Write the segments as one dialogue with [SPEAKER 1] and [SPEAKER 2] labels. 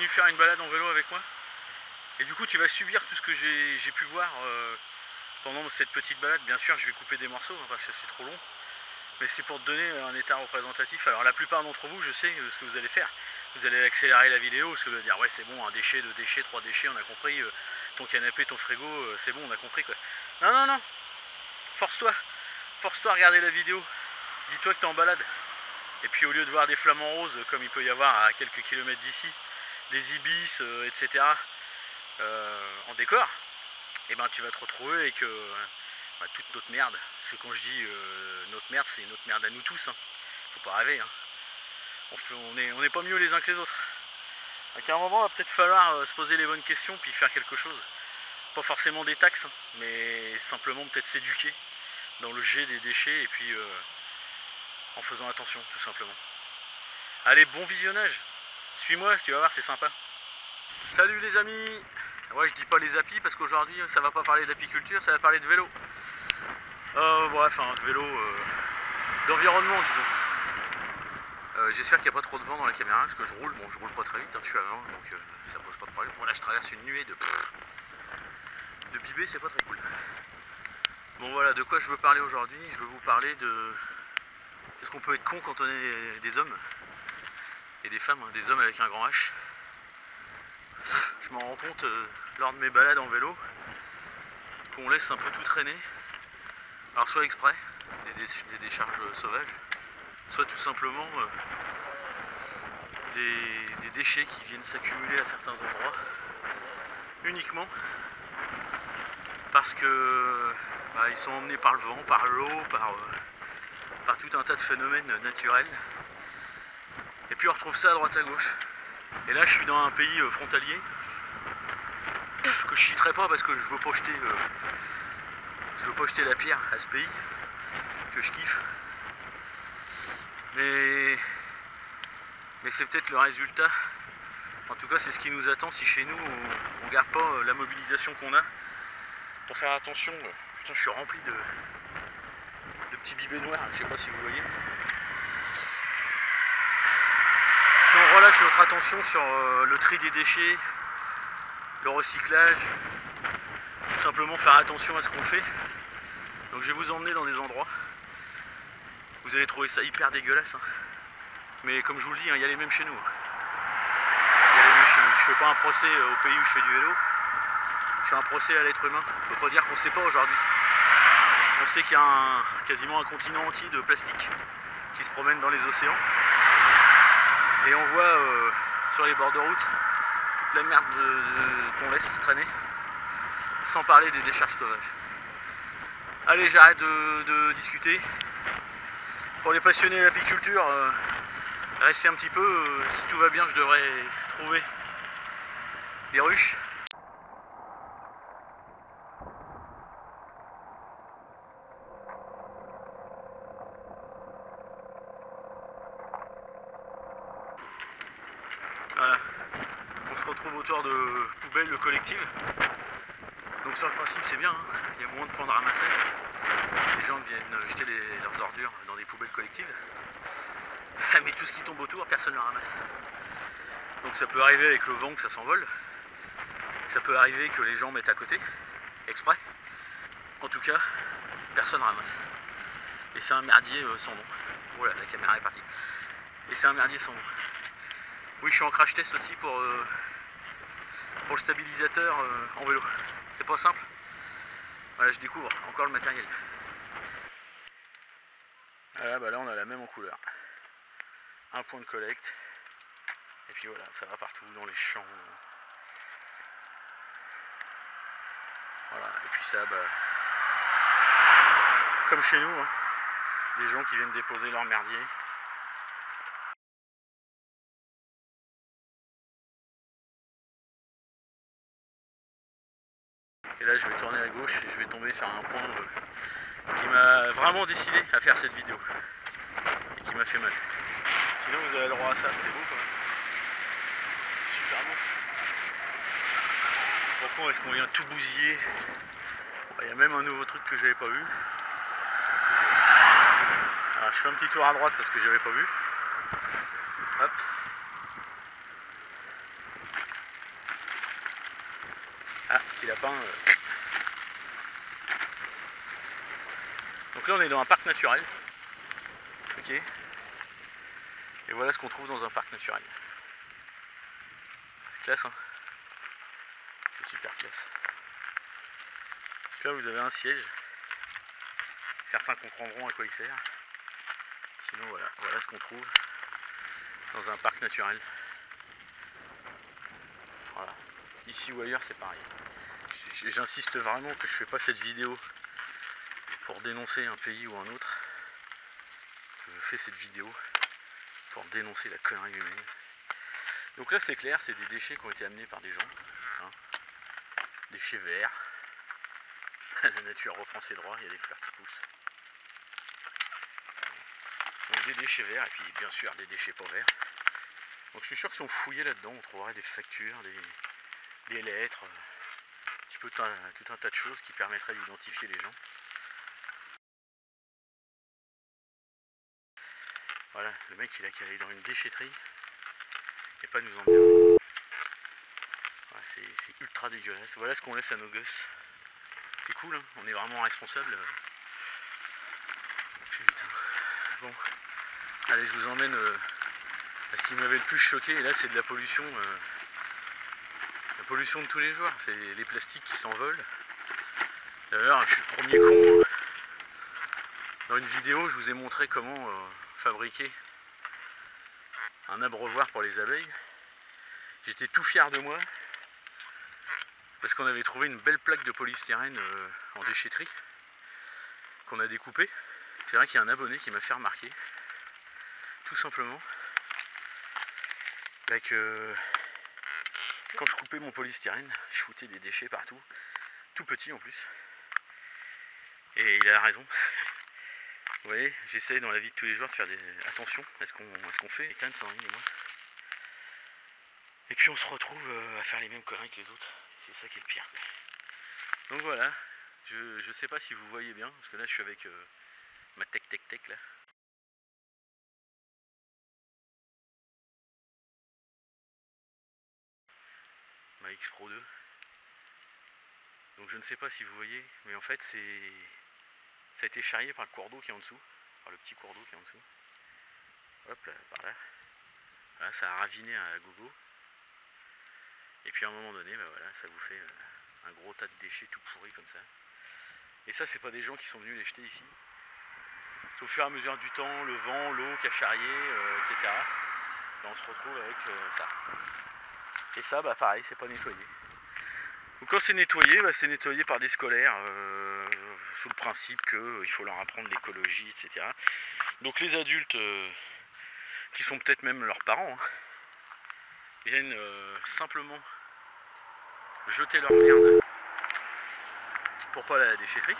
[SPEAKER 1] venu faire une balade en vélo avec moi. Et du coup tu vas subir tout ce que j'ai pu voir pendant cette petite balade. Bien sûr je vais couper des morceaux hein, parce que c'est trop long. Mais c'est pour te donner un état représentatif. Alors la plupart d'entre vous, je sais ce que vous allez faire. Vous allez accélérer la vidéo parce que vous allez dire ouais c'est bon, un déchet, deux déchets, trois déchets, on a compris. Ton canapé, ton frigo, c'est bon, on a compris quoi. Non non non, force-toi. Force-toi à regarder la vidéo. Dis-toi que t'es en balade. Et puis au lieu de voir des flamants roses comme il peut y avoir à quelques kilomètres d'ici, des ibis, etc. En décor, et ben tu vas te retrouver avec toute notre merde. Parce que quand je dis notre merde, c'est notre merde à nous tous. Hein. Faut pas rêver. Hein. On est pas mieux les uns que les autres. Donc à un moment, il va peut-être falloir se poser les bonnes questions puis faire quelque chose. Pas forcément des taxes, hein, mais simplement peut-être s'éduquer dans le jet des déchets et puis en faisant attention tout simplement. Allez, bon visionnage. Suis-moi, tu vas voir, c'est sympa. Salut les amis. Ouais, je dis pas les apis parce qu'aujourd'hui ça va pas parler d'apiculture, ça va parler de vélo. Bref, de vélo, d'environnement disons. J'espère qu'il n'y a pas trop de vent dans la caméra parce que je roule, bon je roule pas très vite, hein, je suis à 20 donc ça pose pas de problème. Bon là je traverse une nuée de bibés, c'est pas très cool. Bon voilà, de quoi je veux parler aujourd'hui? Je veux vous parler de... Est-ce qu'on peut être con quand on est des hommes et des femmes, hein, des hommes avec un grand H. Je m'en rends compte lors de mes balades en vélo qu'on laisse un peu tout traîner. Alors soit exprès, des décharges sauvages, soit tout simplement des déchets qui viennent s'accumuler à certains endroits uniquement parce que ils sont emmenés par le vent, par l'eau, par tout un tas de phénomènes naturels. Et puis on retrouve ça à droite à gauche. Et là je suis dans un pays frontalier que je citerai pas parce que je veux pas jeter la pierre à ce pays que je kiffe. Mais c'est peut-être le résultat. En tout cas c'est ce qui nous attend si chez nous on garde pas la mobilisation qu'on a pour faire attention. Putain je suis rempli de petits bibets noirs, je sais pas si vous voyez. Si on relâche notre attention sur le tri des déchets, le recyclage, tout simplement faire attention à ce qu'on fait. Donc je vais vous emmener dans des endroits. Vous allez trouver ça hyper dégueulasse. Hein. Mais comme je vous le dis, il y a les mêmes chez nous. Il y a les mêmes chez nous. Je fais pas un procès au pays où je fais du vélo. Je fais un procès à l'être humain. Il ne faut pas dire qu'on ne sait pas aujourd'hui. On sait qu'il y a quasiment un continent entier de plastique qui se promène dans les océans. Et on voit sur les bords de route toute la merde qu'on laisse traîner. Sans parler des décharges sauvages. Allez, j'arrête de discuter. Pour les passionnés de l'apiculture, restez un petit peu. Si tout va bien, je devrais trouver des ruches. Voilà. On se retrouve autour de poubelles collectives. Donc sur le principe c'est bien, hein. Il y a moins de points de ramassage. Les gens viennent jeter leurs ordures dans des poubelles collectives. Mais tout ce qui tombe autour, personne ne le ramasse. Donc ça peut arriver avec le vent que ça s'envole. Ça peut arriver que les gens mettent à côté, exprès. En tout cas, personne ne ramasse. Et c'est un merdier sans nom. Voilà, la caméra est partie. Et c'est un merdier sans nom. Oui, je suis en crash test aussi pour le stabilisateur en vélo. C'est pas simple. Voilà, je découvre encore le matériel. Voilà, là on a la même en couleur. Un point de collecte. Et puis voilà, ça va partout dans les champs. Voilà, et puis ça, comme chez nous, hein, des gens qui viennent déposer leur merdier. Et là je vais tourner à gauche et je vais tomber sur un point qui m'a vraiment décidé à faire cette vidéo. Et qui m'a fait mal. Sinon vous avez le droit à ça, c'est beau quand même. C'est super beau. Pourquoi est-ce qu'on vient tout bousiller? Il y a même un nouveau truc que j'avais pas vu. Alors je fais un petit tour à droite parce que j'avais pas vu. Hop. petits lapins. Donc là on est dans un parc naturel. Ok. Et voilà ce qu'on trouve dans un parc naturel. C'est classe, hein. C'est super classe. Donc là vous avez un siège. Certains comprendront à quoi il sert. Sinon voilà ce qu'on trouve dans un parc naturel. Voilà. Ici ou ailleurs c'est pareil. J'insiste vraiment que je fais pas cette vidéo pour dénoncer un pays ou un autre. Je fais cette vidéo pour dénoncer la connerie humaine. Donc là c'est clair, c'est des déchets qui ont été amenés par des gens. Hein. Déchets verts. La nature reprend ses droits, il y a des fleurs qui poussent. Donc des déchets verts et puis bien sûr des déchets pas verts. Donc je suis sûr que si on fouillait là-dedans, on trouverait des factures, des lettres, un petit peu tout un tas de choses qui permettraient d'identifier les gens. Voilà, le mec il a qu'à aller dans une déchetterie et pas nous emmerder. Voilà, c'est ultra dégueulasse. Voilà ce qu'on laisse à nos gosses. C'est cool, hein, on est vraiment responsable. Putain. Bon, allez, je vous emmène à ce qui m'avait le plus choqué. Et là, c'est de la pollution. La pollution de tous les jours. C'est les plastiques qui s'envolent. D'ailleurs, je suis le premier con. Hein. Dans une vidéo, je vous ai montré comment fabriquer un abreuvoir pour les abeilles. J'étais tout fier de moi. Parce qu'on avait trouvé une belle plaque de polystyrène en déchetterie. Qu'on a découpée. C'est vrai qu'il y a un abonné qui m'a fait remarquer, tout simplement, bah que quand je coupais mon polystyrène, je foutais des déchets partout, tout petits en plus. Et il a raison. Vous voyez, j'essaye dans la vie de tous les jours de faire attention à ce qu'on fait, et moi. Et puis on se retrouve à faire les mêmes conneries que les autres. C'est ça qui est le pire. Donc voilà, je sais pas si vous voyez bien, parce que là je suis avec ma tech là. Ma X Pro 2. Donc je ne sais pas si vous voyez, mais en fait ça a été charrié par le cours d'eau qui est en dessous, par le petit cours d'eau qui est en dessous. Hop là, par là. Voilà, ça a raviné à gogo. Et puis à un moment donné, bah voilà, ça vous fait un gros tas de déchets tout pourris comme ça. Et ça, c'est pas des gens qui sont venus les jeter ici. C'est au fur et à mesure du temps, le vent, l'eau qui a charrié, etc. Et on se retrouve avec ça. Et ça, bah pareil, c'est pas nettoyé. Donc quand c'est nettoyé par des scolaires, sous le principe qu'il faut leur apprendre l'écologie, etc. Donc les adultes, qui sont peut-être même leurs parents, hein, viennent simplement jeter leur merde pour pas aller à la déchetterie.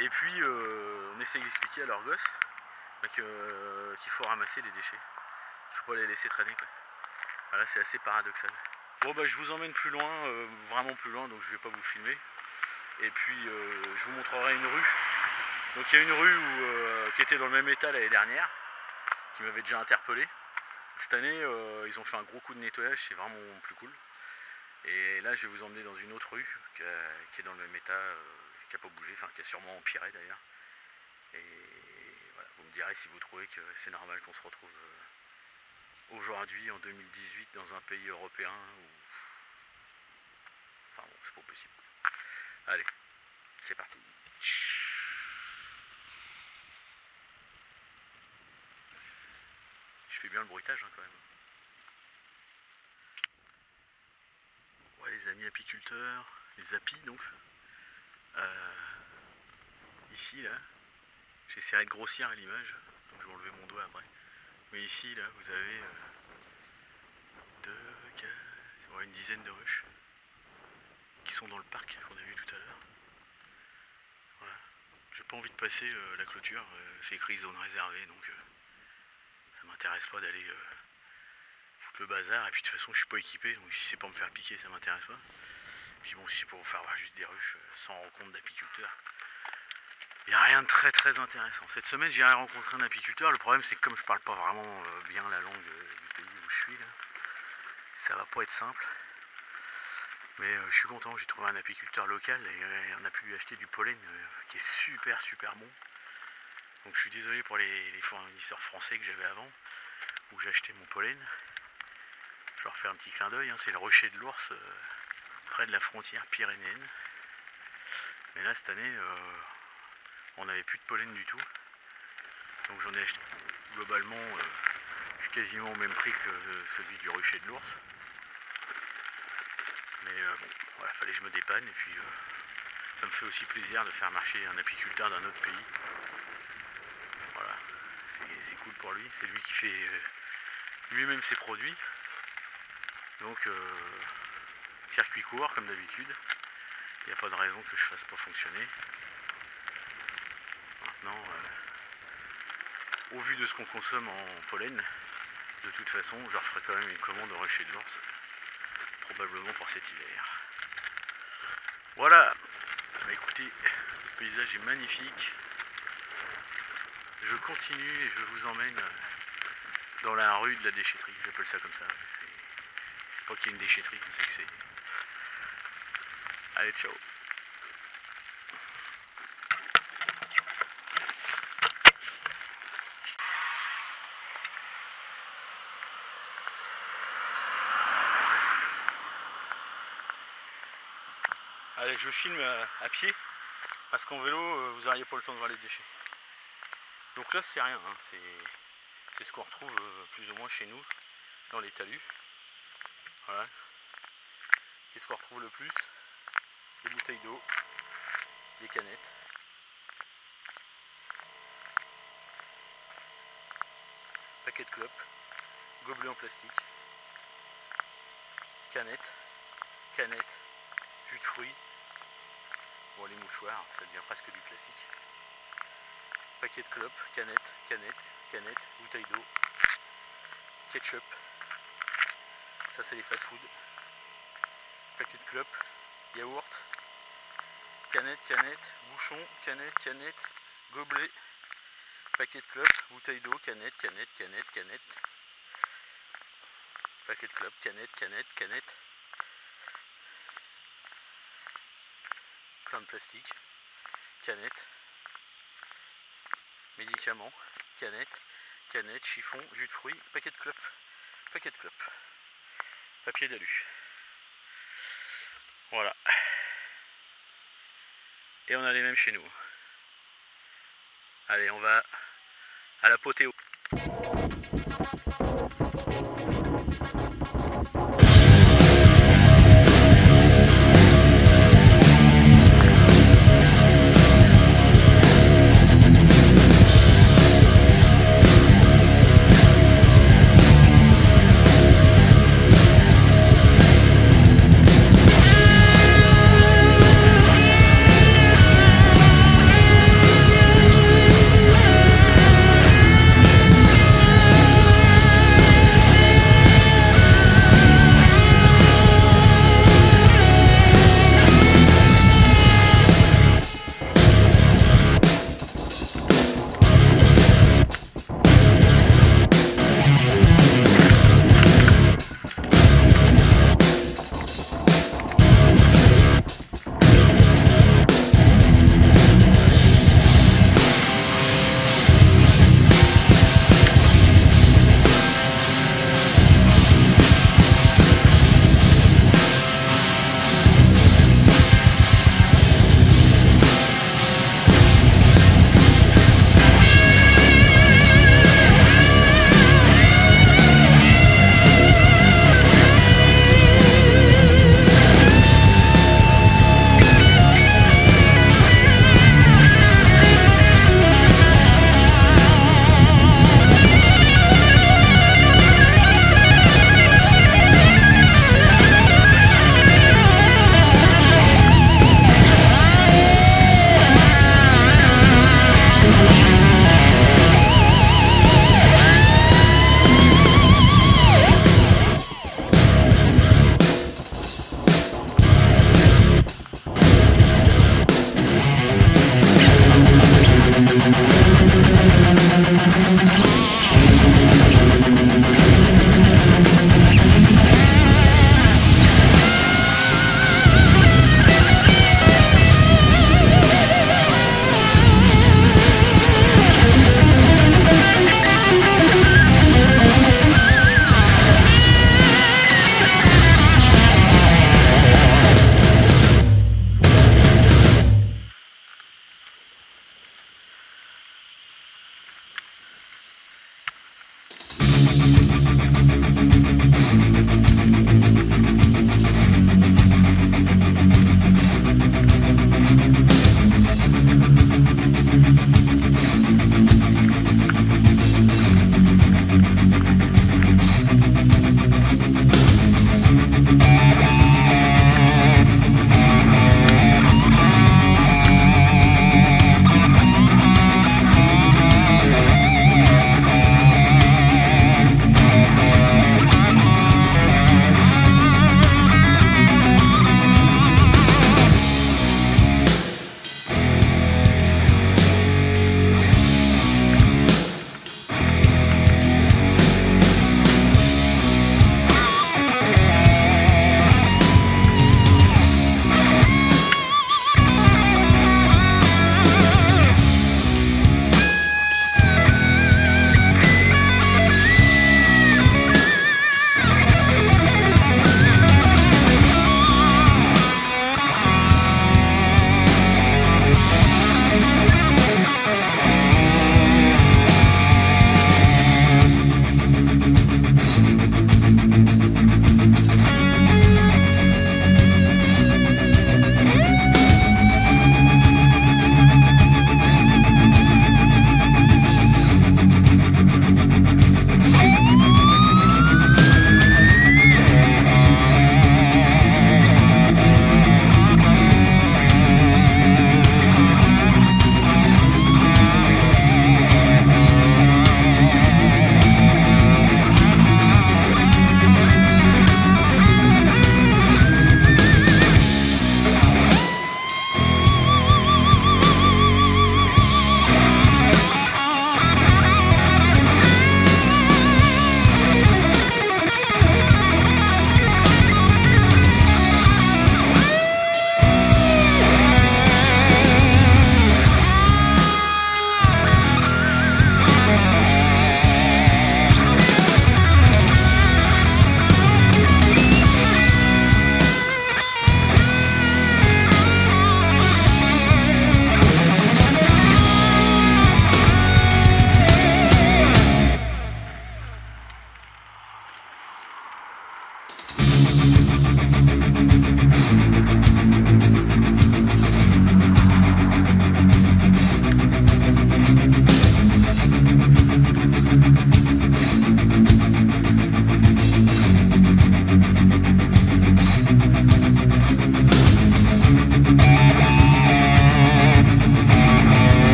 [SPEAKER 1] Et puis on essaye d'expliquer à leurs gosses qu'il faut ramasser les déchets. Il faut pas les laisser traîner, quoi. Voilà, c'est assez paradoxal. Bon bah je vous emmène plus loin, vraiment plus loin, donc je vais pas vous filmer. Et puis je vous montrerai une rue. Donc il y a une rue qui était dans le même état l'année dernière, qui m'avait déjà interpellé. Cette année ils ont fait un gros coup de nettoyage, c'est vraiment plus cool. Et là je vais vous emmener dans une autre rue qui est dans le même état, qui n'a pas bougé, enfin qui a sûrement empiré d'ailleurs. Et voilà, vous me direz si vous trouvez que c'est normal qu'on se retrouve aujourd'hui en 2018 dans un pays européen où... Enfin bon, c'est pas possible. Allez, c'est parti. Je fais bien le bruitage hein, quand même. Ouais les amis apiculteurs, les apis donc. Ici là, j'essaierai de grossir à l'image, donc je vais enlever mon doigt après. Mais ici là vous avez une dizaine de ruches qui sont dans le parc qu'on a vu tout à l'heure. Voilà. J'ai pas envie de passer la clôture, c'est écrit zone réservée donc ça m'intéresse pas d'aller foutre le bazar et puis de toute façon je suis pas équipé donc si c'est pour me faire piquer ça m'intéresse pas. Puis bon si c'est pour vous faire voir juste des ruches sans rencontre d'apiculteurs, il n'y a rien de très très intéressant. Cette semaine j'irai rencontrer un apiculteur, le problème c'est que comme je parle pas vraiment bien la langue du pays où je suis là, ça va pas être simple. Mais je suis content, j'ai trouvé un apiculteur local et on a pu lui acheter du pollen qui est super bon. Donc je suis désolé pour les fournisseurs français que j'avais avant, où j'achetais mon pollen. Je leur fais un petit clin d'œil, hein, c'est le Rocher de l'Ours, près de la frontière pyrénéenne. Mais là cette année, on n'avait plus de pollen du tout. Donc j'en ai acheté globalement, je suis quasiment au même prix que celui du Rocher de l'Ours. Mais bon, voilà, fallait que je me dépanne et puis ça me fait aussi plaisir de faire marcher un apiculteur d'un autre pays. Voilà, c'est cool pour lui, c'est lui qui fait lui-même ses produits. Donc circuit court comme d'habitude, il n'y a pas de raison que je fasse pas fonctionner. Maintenant, au vu de ce qu'on consomme en pollen, de toute façon je leur ferai quand même une commande au Rocher de l'Ours, probablement pour cet hiver. Voilà, bah écoutez, le paysage est magnifique. Je continue et je vous emmène dans la rue de la déchetterie, j'appelle ça comme ça. C'est pas qu'il y ait une déchetterie, c'est que c'est... Allez, ciao. Allez, je filme à pied, parce qu'en vélo, vous n'auriez pas le temps de voir les déchets. Donc là, c'est rien, hein, c'est ce qu'on retrouve plus ou moins chez nous, dans les talus. Voilà. Qu'est-ce qu'on retrouve le plus? Des bouteilles d'eau, des canettes. Paquets de clopes, gobelets en plastique, canettes, jus de fruits. Bon, les mouchoirs, ça devient presque du classique. Paquet de clopes, canettes, bouteilles d'eau, ketchup. Ça c'est les fast-food. Paquet de clopes, yaourt, canettes, bouchon, canettes, gobelet, paquet de clopes, bouteille d'eau, canettes. Paquet de clopes, canettes. Plein de plastique, canettes, médicaments, canettes, chiffon, jus de fruits, paquet de clopes, papier d'alu. Voilà. Et on a les mêmes chez nous. Allez, on va à l'apothéose.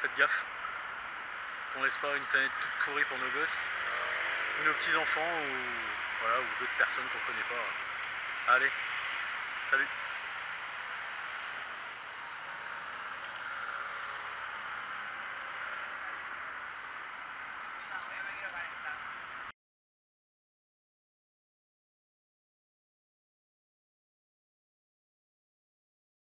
[SPEAKER 1] faites gaffe. Qu'on laisse pas une planète toute pourrie pour nos gosses, ou nos petits enfants, ou voilà, ou d'autres personnes qu'on connaît pas. Allez, salut.